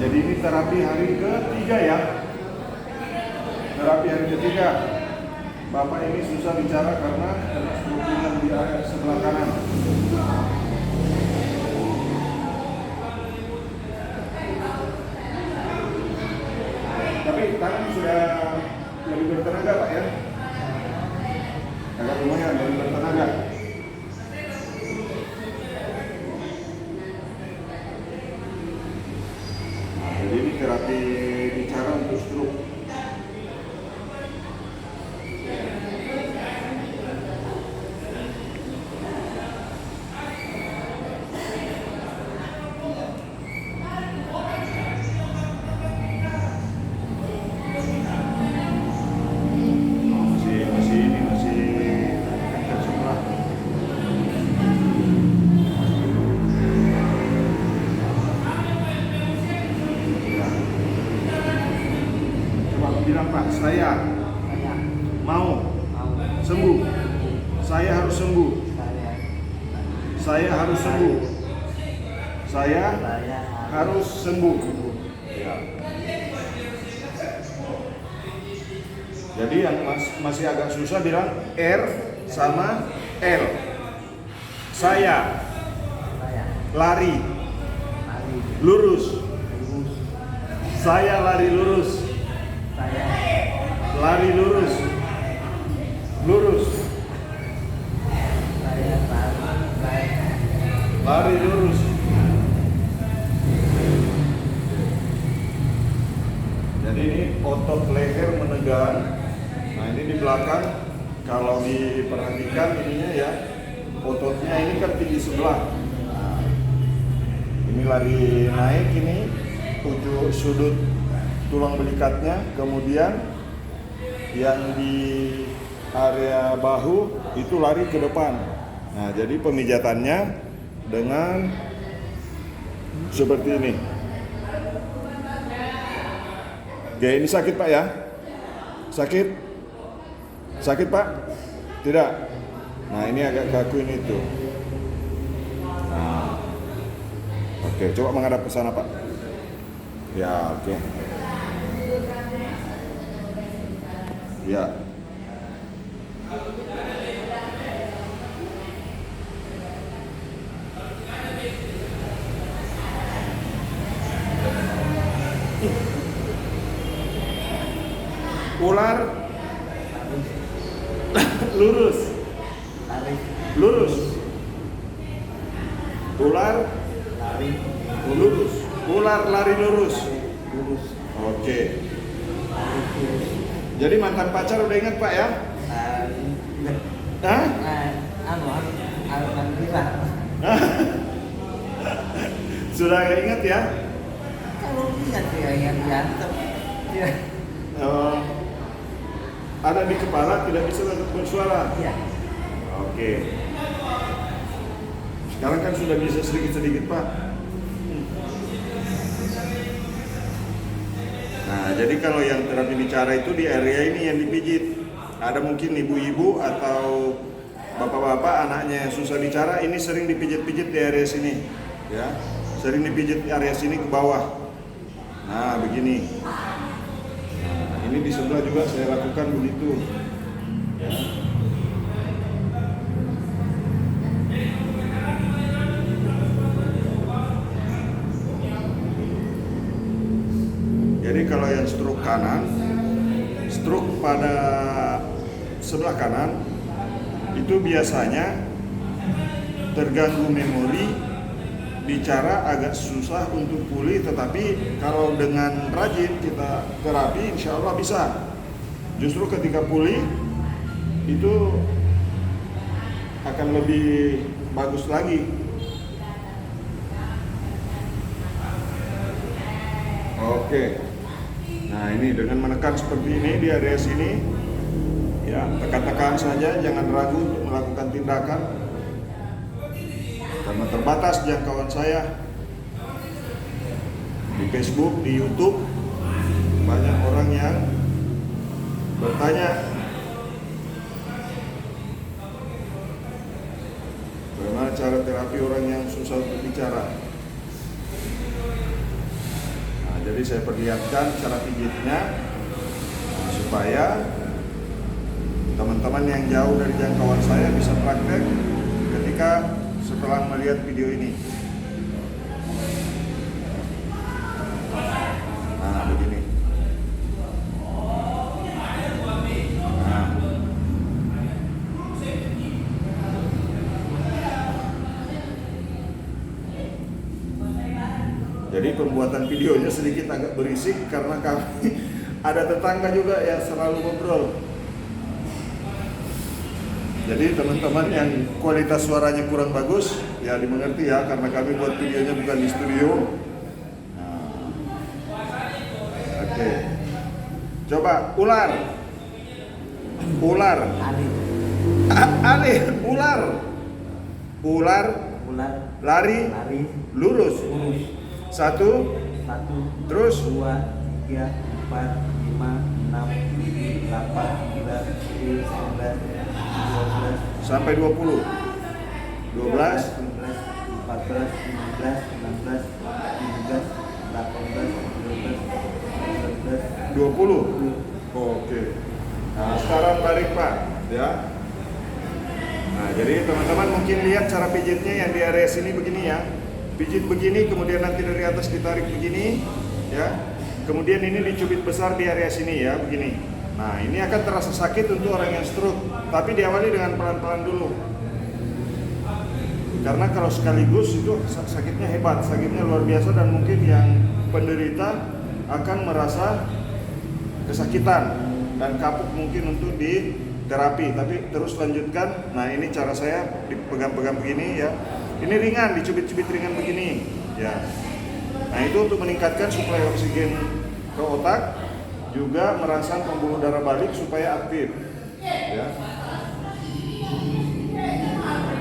Jadi ini terapi hari ketiga ya. Terapi hari ketiga. Bapak ini susah bicara karena strukturnya di area sebelah kanan. Tapi tangan sudah lebih bertenaga Pak ya. Agak lumayan lebih bertenaga. Jadi ini terapi bicara untuk stroke. Bilang Pak, saya mau sembuh. Saya harus sembuh. Saya harus sembuh. Saya harus sembuh. Jadi yang masih agak susah bilang R sama L. Saya lari lurus. Saya lari lurus. Lari lurus, lurus, lari lurus. Jadi ini otot leher menegang. Nah ini di belakang, kalau diperhatikan ininya ya, ototnya ini kan tinggi sebelah. Nah, ini lari naik ini, tujuh sudut tulang belikatnya, kemudian yang di area bahu itu lari ke depan. Nah, jadi pemijatannya dengan seperti ini. Oke, ini sakit Pak ya? Sakit? Sakit Pak? Tidak? Nah, ini agak kaku ini tuh. Nah, oke, coba menghadap ke sana Pak. Ya, oke. Ya. Ular lurus. Lurus. Ular lari lurus. Ular lari lurus. Lurus. Oke. Jadi mantan pacar udah ingat Pak ya? Hah? Alhamdulillah. Sudah ingat ya? Kalau ingat ya yang berantem. Ya. Ada di kepala tidak bisa bersuara. Iya. Oke. Sekarang kan sudah bisa sedikit-sedikit Pak. Nah, jadi kalau yang terapi bicara itu di area ini yang dipijit. Ada mungkin ibu-ibu atau bapak-bapak anaknya yang susah bicara, ini sering dipijit-pijit di area sini, ya. Sering dipijit di area sini ke bawah. Nah, begini. Nah, ini di sebelah juga saya lakukan begitu. Ya. Jadi kalau yang stroke kanan, stroke pada sebelah kanan itu biasanya terganggu memori, bicara agak susah untuk pulih, tetapi kalau dengan rajin kita terapi insya Allah bisa. Justru ketika pulih itu akan lebih bagus lagi. Oke. Nah ini dengan menekan seperti ini di area sini, ya tekan-tekan saja, jangan ragu untuk melakukan tindakan. Karena terbatas jangkauan saya di Facebook, di YouTube, banyak orang yang bertanya bagaimana cara terapi orang yang susah untuk bicara. Nah, jadi saya perlihatkan cara pijitnya supaya teman-teman yang jauh dari jangkauan saya bisa praktek ketika setelah melihat video ini. Nah, begini. Nah. Jadi pembuatan videonya sedikit agak berisik karena kami ada tetangga juga yang selalu ngobrol. Jadi teman-teman yang kualitas suaranya kurang bagus, ya dimengerti ya, karena kami buat videonya bukan di studio. Nah. Oke. Coba ular. Ular. Alih, ular. Ular. Ular. Lari. Lari. Lurus. Lurus. Satu. Terus. 2, 3, 4, 5, 6, 7, 8, 9, 10, 11, 12, Sampai 20. 12. 13, 14, 15, 16, 17, 18, 19, 20. Oke. Nah, sekarang balik Pak, ya. Nah, jadi teman-teman mungkin lihat cara pijitnya yang di area sini begini ya. Pijit begini, kemudian nanti dari atas ditarik begini, ya. Kemudian ini dicubit besar di area sini ya, begini. Nah, ini akan terasa sakit untuk orang yang stroke, tapi diawali dengan pelan-pelan dulu. Karena kalau sekaligus itu sakitnya hebat, sakitnya luar biasa, dan mungkin yang penderita akan merasa kesakitan dan kapuk mungkin untuk diterapi. Tapi terus lanjutkan. Nah, ini cara saya dipegang-pegang begini ya. Ini ringan, dicubit-cubit ringan begini ya. Nah, itu untuk meningkatkan suplai oksigen ke otak, juga merangsang pembuluh darah balik supaya aktif ya.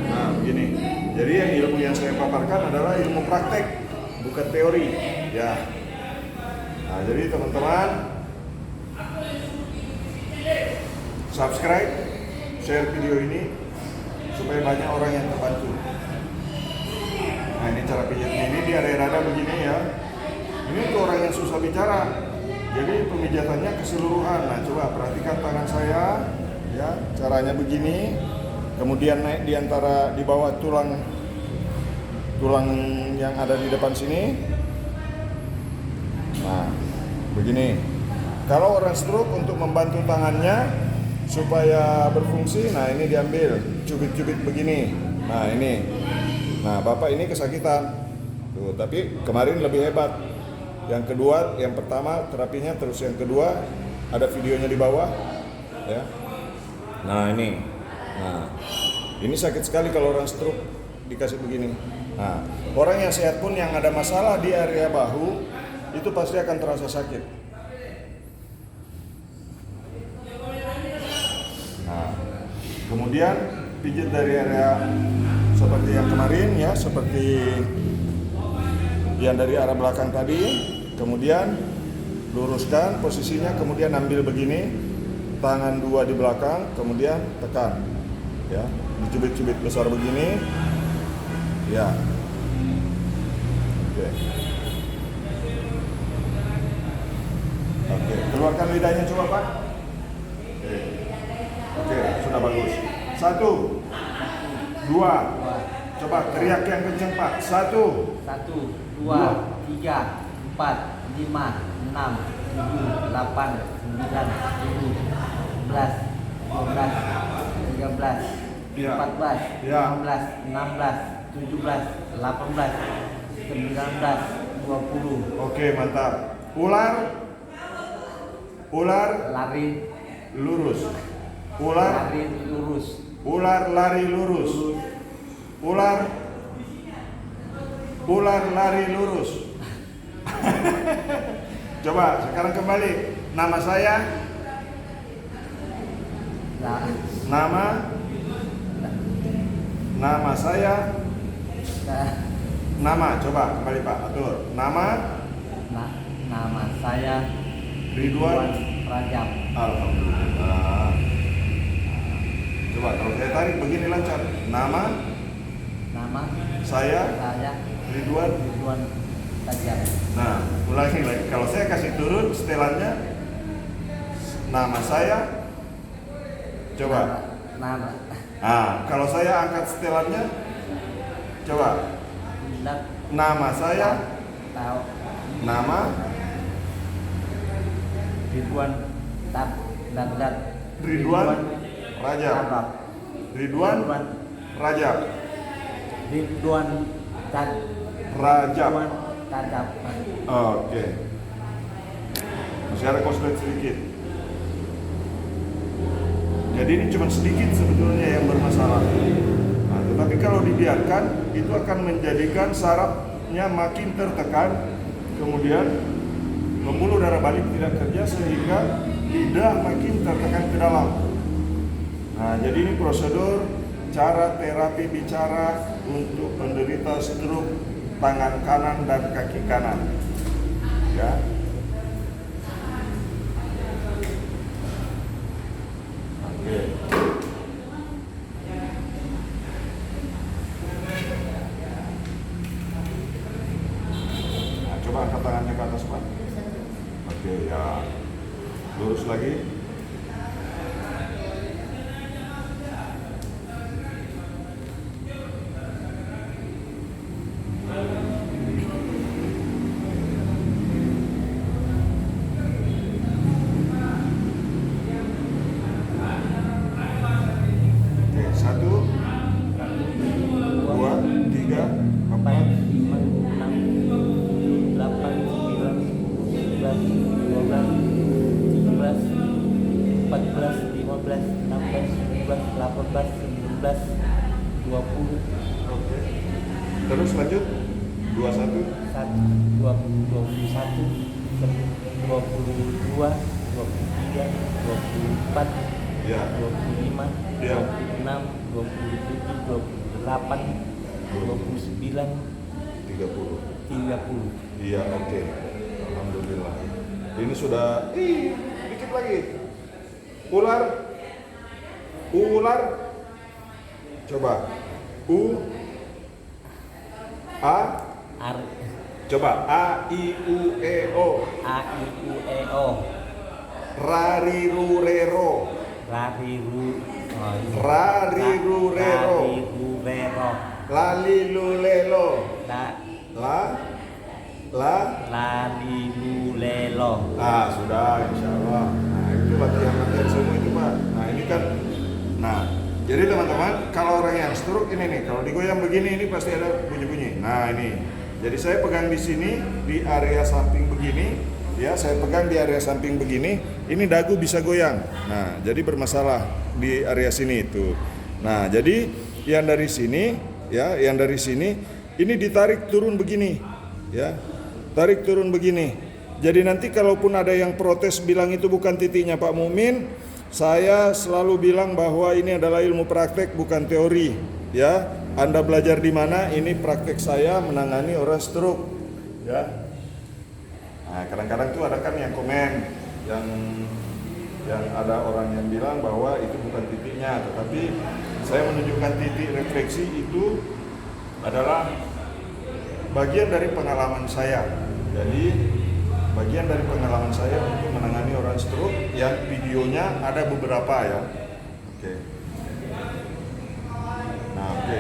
Nah, begini. Jadi yang ilmu yang saya paparkan adalah ilmu praktek, bukan teori ya. Nah, jadi teman-teman subscribe, share video ini supaya banyak orang yang terbantu. Nah, ini cara pijatnya, ini di area dada begini ya. Ini untuk orang yang susah bicara. Jadi pemijatannya keseluruhan. Nah, coba perhatikan tangan saya ya, caranya begini. Kemudian naik di antara, di bawah tulang yang ada di depan sini. Nah, begini. Kalau orang stroke, untuk membantu tangannya supaya berfungsi, nah ini diambil, cubit-cubit begini. Nah, ini. Nah, Bapak ini kesakitan. Tuh, tapi kemarin lebih hebat. Yang kedua, yang pertama terapinya, terus yang kedua ada videonya di bawah ya. Nah, ini. Nah, ini sakit sekali kalau orang stroke dikasih begini. Nah, orang yang sehat pun yang ada masalah di area bahu itu pasti akan terasa sakit. Nah, kemudian pijit dari area seperti yang kemarin ya, seperti yang dari arah belakang tadi, kemudian luruskan posisinya, kemudian ambil begini, tangan dua di belakang, kemudian tekan ya, dicubit-cubit besar begini ya. Oke, keluarkan lidahnya coba Pak. Oke, sudah bagus. 1, 2, coba teriak yang kencang Pak. 1, 2, 3, 4, 5, 6, 7, 8, 9, 10, 11, 12, 13, Ya. 14, Ya. 15, 16, 17, 18, 19, 20. Oke, mantap. Ular Lari, lurus. Ular lari lurus. lari lurus. Ular lari lurus. Coba sekarang kembali. Nama saya, Nah, nama saya, nah, nama. Coba kembali Pak, atur. Nama nama saya Ridwan. Rajab. Alhamdulillah. Coba kalau saya tarik begini lancar. Nama Nama saya saya Ridwan. Ridwan tajam. Nah, ulangi lagi. Kalau saya kasih turun setelannya, nama saya, coba. Nama. Nah, kalau saya angkat setelannya, coba. Nama saya, Tahu. nama, Ridwan Dagdat. Ridwan Rajab. Ridwan Rajab. Ridwan Rajab. Rajab. Oke. Masih ada koslet sedikit. Jadi ini cuma sedikit sebetulnya yang bermasalah. Nah, tetapi kalau dibiarkan, itu akan menjadikan sarafnya makin tertekan, kemudian pembuluh darah balik tidak kerja sehingga lidah makin tertekan ke dalam. Nah, jadi ini prosedur cara terapi bicara untuk penderita stroke tangan kanan dan kaki kanan. Ya. Oke. Nah, coba angkat tangannya ke atas, Pak. Oke, ya. Lurus lagi. Oke, 1, 2, 3, 4, 5, 6, 8, 9, 11, 12, 13, 14, 15, 16, 17, 18, 19, 20, oke. Terus lanjut. 21, 21, 22, 23, 24, ya. 25, Ya. 26, 27, 28, 29, 30. 30. Iya, oke. Alhamdulillah. Ini sudah dikit lagi. Ular. Ular. Coba. U A. Coba A I U E O. A I U E O. Rarirurero. Rariru. Rarirurero. Rarirurero. Lalilulelo. La Lalilulelo. sudah, insya Allah. Nah, itu latihan semua itu, Pak. Nah, ini kan. Nah, jadi teman-teman, kalau orang yang stroke ini nih, kalau digoyang begini, ini pasti ada bunyi-bunyi. Nah, ini. Jadi saya pegang di sini, di area samping begini. Ya, saya pegang di area samping begini. Ini dagu bisa goyang. Nah, jadi bermasalah di area sini itu. Nah, jadi yang dari sini, ya, yang dari sini, ini ditarik turun begini. Ya, tarik turun begini. Jadi nanti kalaupun ada yang protes bilang itu bukan titiknya Pak Mumin, saya selalu bilang bahwa ini adalah ilmu praktek bukan teori. Ya, Anda belajar di mana? Ini praktek saya menangani orang stroke. Ya. Nah, kadang-kadang tuh ada kan yang komen, yang ada orang yang bilang bahwa itu bukan titiknya, tetapi saya menunjukkan titik refleksi itu adalah bagian dari pengalaman saya. Jadi bagian dari pengalaman saya untuk menangani orang stroke yang videonya ada beberapa ya. Oke. Nah, oke.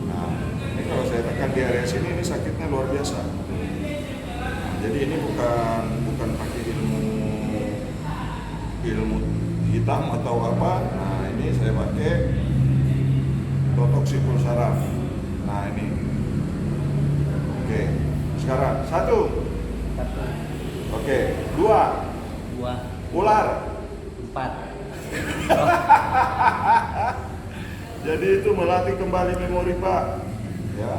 Nah, ini kalau saya tekan di area sini ini sakitnya luar biasa. Nah, jadi ini bukan pakai ilmu hitam atau apa. Nah, ini saya pakai totoksipul saraf. Nah, ini. Oke. Sekarang 1. Oke, 2. Ular. 4. Jadi itu melatih kembali memori, Pak. Ya.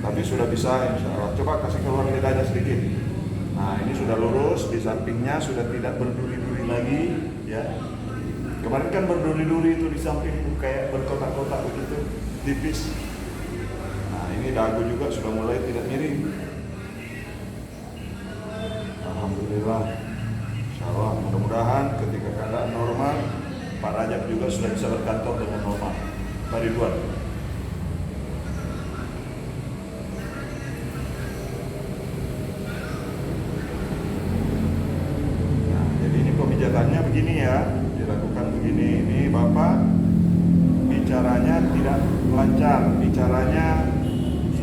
Tapi sudah bisa insya Allah. Coba kasih keluar lidahnya sedikit. Nah, ini sudah lurus, di sampingnya sudah tidak berduri-duri lagi, ya. Kemarin kan berduri-duri itu di samping kayak berkotak-kotak begitu, tipis. Nah, ini dagu juga sudah mulai tidak miring. Alhamdulillah. Insya Allah, mudah-mudahan ketika keadaan normal, Pak Rajab juga kita sudah bisa berkantor dengan normal. Pak Ridwan. Nah, jadi ini pemijatannya begini ya, dilakukan begini. Ini Bapak bicaranya tidak lancar, bicaranya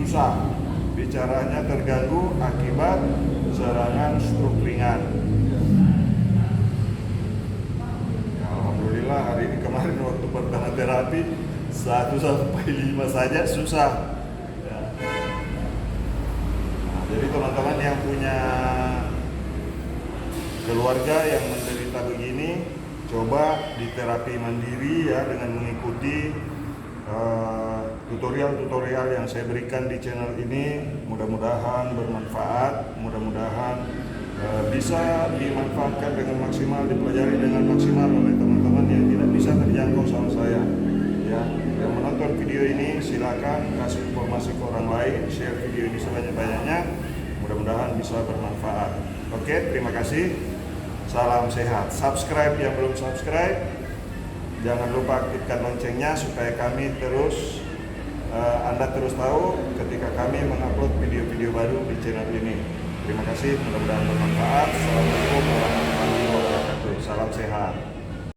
susah, bicaranya terganggu akibat serangan stroke ringan. Ya, alhamdulillah hari ini, kemarin waktu pertama terapi 1 sampai 5 saja susah. Ya. Nah, jadi teman-teman yang punya keluarga yang menderita begini, coba di terapi mandiri ya, dengan mengikuti tutorial-tutorial yang saya berikan di channel ini. Mudah-mudahan bermanfaat, mudah-mudahan bisa dimanfaatkan dengan maksimal, dipelajari dengan maksimal oleh teman-teman yang tidak bisa terjangkau sama saya. Ya, yang menonton video ini silakan kasih informasi ke orang lain, share video ini sebanyak-banyaknya. Mudah-mudahan bisa bermanfaat. Oke, terima kasih. Salam sehat. Subscribe yang belum subscribe, jangan lupa aktifkan loncengnya supaya kami terus Anda terus tahu ketika kami mengupload video-video baru di channel ini. Terima kasih, mudah-mudahan bermanfaat. Assalamualaikum warahmatullahi wabarakatuh. Salam sehat.